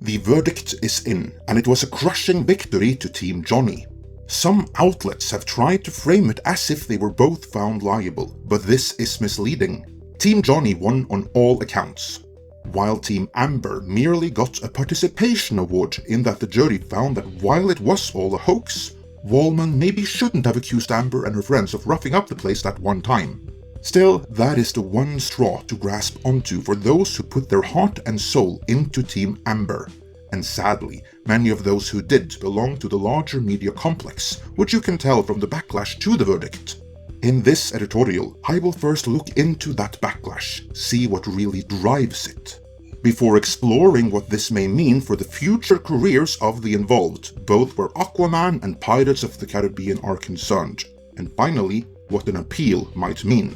The verdict is in, and it was a crushing victory to Team Johnny. Some outlets have tried to frame it as if they were both found liable, but this is misleading. Team Johnny won on all accounts, while Team Amber merely got a participation award in that the jury found that while it was all a hoax, Wallman maybe shouldn't have accused Amber and her friends of roughing up the place that one time. Still, that is the one straw to grasp onto for those who put their heart and soul into Team Amber. And sadly, many of those who did belong to the larger media complex, which you can tell from the backlash to the verdict. In this editorial, I will first look into that backlash, see what really drives it, before exploring what this may mean for the future careers of the involved, both where Aquaman and Pirates of the Caribbean are concerned, and finally, what an appeal might mean.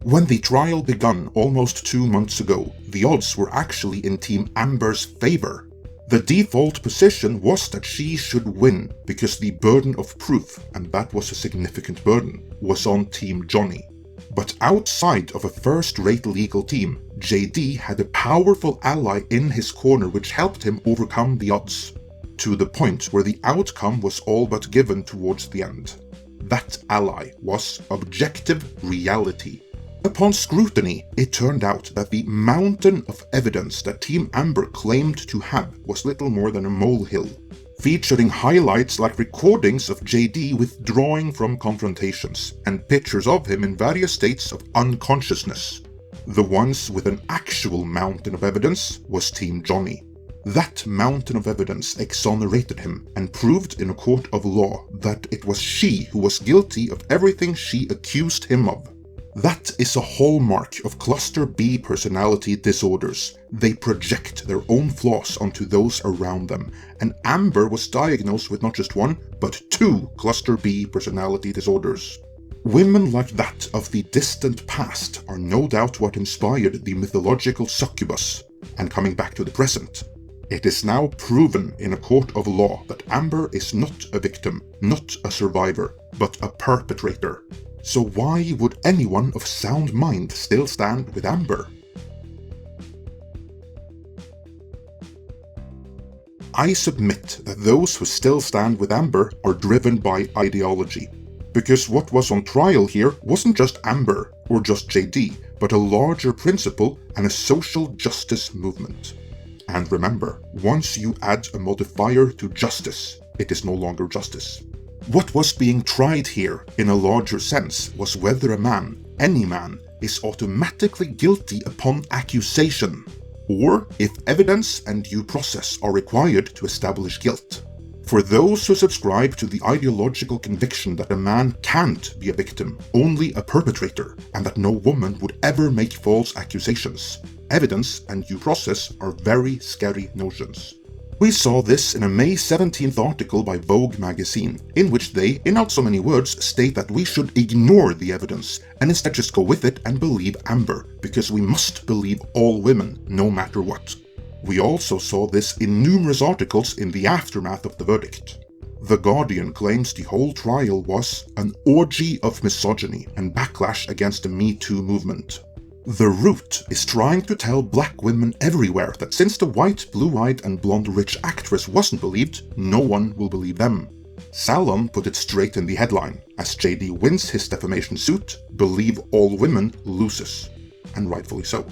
When the trial begun almost 2 months ago, the odds were actually in Team Amber's favor. The default position was that she should win because the burden of proof, and that was a significant burden, was on Team Johnny. But outside of a first-rate legal team, JD had a powerful ally in his corner which helped him overcome the odds, to the point where the outcome was all but given towards the end. That ally was objective reality. Upon scrutiny, it turned out that the mountain of evidence that Team Amber claimed to have was little more than a molehill, featuring highlights like recordings of JD withdrawing from confrontations and pictures of him in various states of unconsciousness. The ones with an actual mountain of evidence was Team Johnny. That mountain of evidence exonerated him and proved in a court of law that it was she who was guilty of everything she accused him of. That is a hallmark of cluster B personality disorders. They project their own flaws onto those around them, and Amber was diagnosed with not just one, but 2 cluster B personality disorders. Women like that of the distant past are no doubt what inspired the mythological succubus. And coming back to the present, it is now proven in a court of law that Amber is not a victim, not a survivor, but a perpetrator. So why would anyone of sound mind still stand with Amber? I submit that those who still stand with Amber are driven by ideology. Because what was on trial here wasn't just Amber or just JD, but a larger principle and a social justice movement. And remember, once you add a modifier to justice, it is no longer justice. What was being tried here, in a larger sense, was whether a man, any man, is automatically guilty upon accusation, or if evidence and due process are required to establish guilt. For those who subscribe to the ideological conviction that a man can't be a victim, only a perpetrator, and that no woman would ever make false accusations, evidence and due process are very scary notions. We saw this in a May 17th article by Vogue magazine, in which they, in not so many words, state that we should ignore the evidence and instead just go with it and believe Amber, because we must believe all women, no matter what. We also saw this in numerous articles in the aftermath of the verdict. The Guardian claims the whole trial was an orgy of misogyny and backlash against the Me Too movement. The Root is trying to tell black women everywhere that since the white, blue-eyed and blonde rich actress wasn't believed, no one will believe them. Salon put it straight in the headline, as JD wins his defamation suit, believe all women loses. And rightfully so.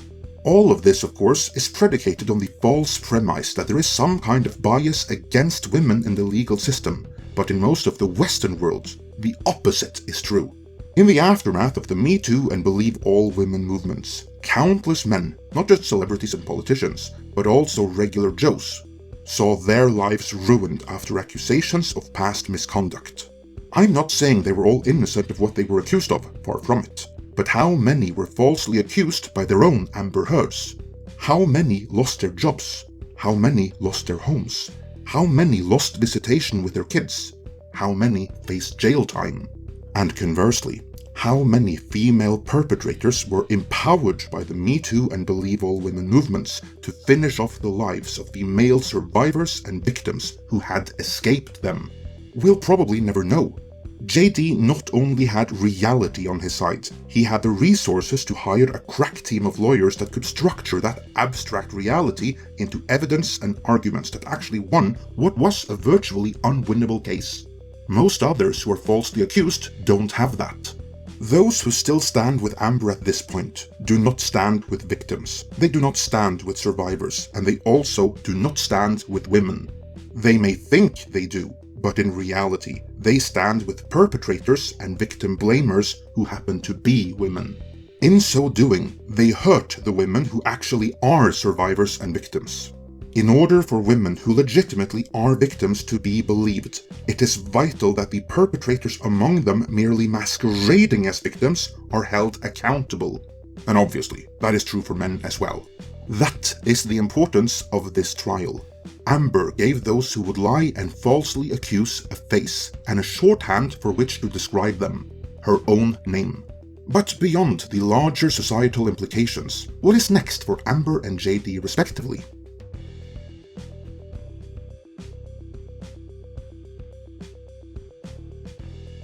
All of this, of course, is predicated on the false premise that there is some kind of bias against women in the legal system, but in most of the Western world, the opposite is true. In the aftermath of the Me Too and Believe All Women movements, countless men, not just celebrities and politicians, but also regular Joes, saw their lives ruined after accusations of past misconduct. I'm not saying they were all innocent of what they were accused of, far from it, but how many were falsely accused by their own Amber Heards? How many lost their jobs? How many lost their homes? How many lost visitation with their kids? How many faced jail time? And conversely, how many female perpetrators were empowered by the Me Too and Believe All Women movements to finish off the lives of the male survivors and victims who had escaped them? We'll probably never know. JD not only had reality on his side, he had the resources to hire a crack team of lawyers that could structure that abstract reality into evidence and arguments that actually won what was a virtually unwinnable case. Most others who are falsely accused don't have that. Those who still stand with Amber at this point do not stand with victims, they do not stand with survivors, and they also do not stand with women. They may think they do, but in reality, they stand with perpetrators and victim blamers who happen to be women. In so doing, they hurt the women who actually are survivors and victims. In order for women who legitimately are victims to be believed, it is vital that the perpetrators among them merely masquerading as victims are held accountable. And obviously, that is true for men as well. That is the importance of this trial. Amber gave those who would lie and falsely accuse a face and a shorthand for which to describe them, her own name. But beyond the larger societal implications, what is next for Amber and JD respectively?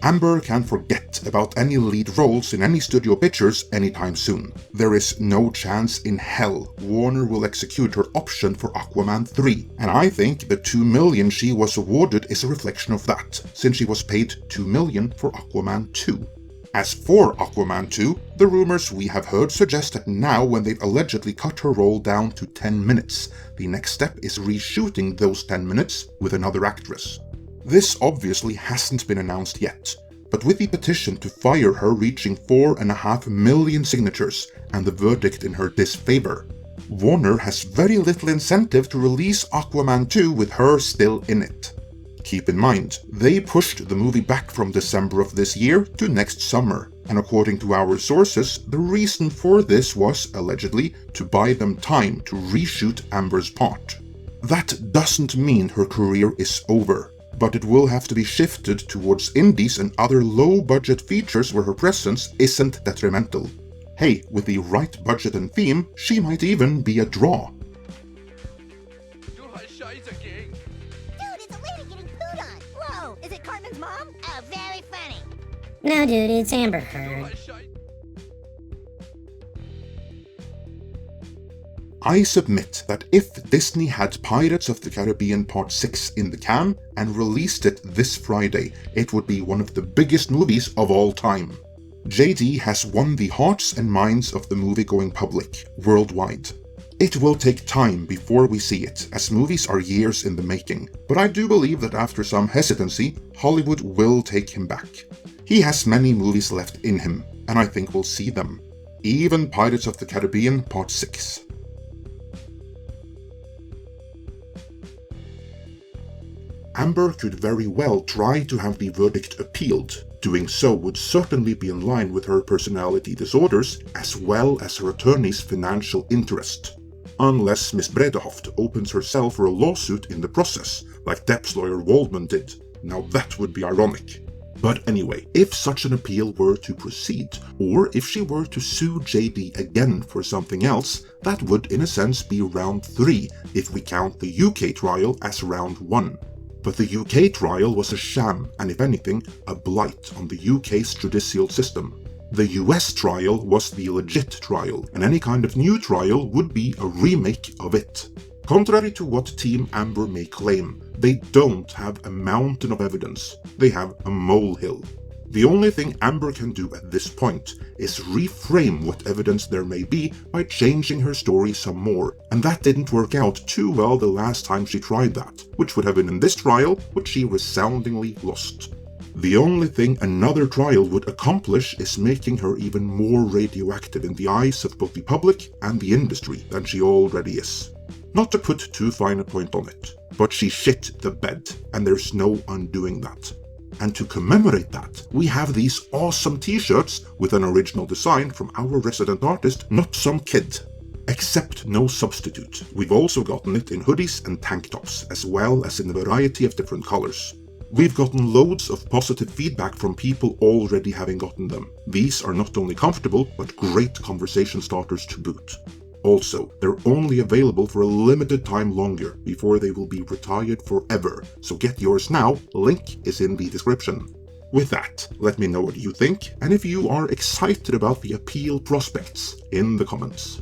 Amber can forget about any lead roles in any studio pictures anytime soon. There is no chance in hell Warner will execute her option for Aquaman 3, and I think the $2 million she was awarded is a reflection of that, since she was paid $2 million for Aquaman 2. As for Aquaman 2, the rumors we have heard suggest that now, when they've allegedly cut her role down to 10 minutes, the next step is reshooting those 10 minutes with another actress. This obviously hasn't been announced yet, but with the petition to fire her reaching 4.5 million signatures and the verdict in her disfavor, Warner has very little incentive to release Aquaman 2 with her still in it. Keep in mind, they pushed the movie back from December of this year to next summer, and according to our sources, the reason for this was, allegedly, to buy them time to reshoot Amber's part. That doesn't mean her career is over, but it will have to be shifted towards indies and other low-budget features where her presence isn't detrimental. Hey, with the right budget and theme, she might even be a draw. Dude, it's a lady getting pooed on. Whoa, is it Cartman's mom? Oh, very funny. No, dude, it's Amber Heard. I submit that if Disney had Pirates of the Caribbean Part 6 in the can and released it this Friday, it would be one of the biggest movies of all time. JD has won the hearts and minds of the movie-going public worldwide. It will take time before we see it, as movies are years in the making, but I do believe that after some hesitancy, Hollywood will take him back. He has many movies left in him, and I think we'll see them. Even Pirates of the Caribbean Part 6. Amber could very well try to have the verdict appealed. Doing so would certainly be in line with her personality disorders as well as her attorney's financial interest. Unless Miss Bredehoft opens herself for a lawsuit in the process, like Depp's lawyer Waldman did. Now that would be ironic. But anyway, if such an appeal were to proceed, or if she were to sue JD again for something else, that would in a sense be round 3 if we count the UK trial as round 1. But the UK trial was a sham, and if anything, a blight on the UK's judicial system. The US trial was the legit trial, and any kind of new trial would be a remake of it. Contrary to what Team Amber may claim, they don't have a mountain of evidence, they have a molehill. The only thing Amber can do at this point is reframe what evidence there may be by changing her story some more, and that didn't work out too well the last time she tried that, which would have been in this trial, which she resoundingly lost. The only thing another trial would accomplish is making her even more radioactive in the eyes of both the public and the industry than she already is. Not to put too fine a point on it, but she shit the bed, and there's no undoing that. And to commemorate that, we have these awesome t-shirts with an original design from our resident artist, Not Some Kid. Except no substitute. We've also gotten it in hoodies and tank tops, as well as in a variety of different colors. We've gotten loads of positive feedback from people already having gotten them. These are not only comfortable, but great conversation starters to boot. Also, they're only available for a limited time longer before they will be retired forever, so get yours now, link is in the description. With that, let me know what you think, and if you are excited about the appeal prospects in the comments.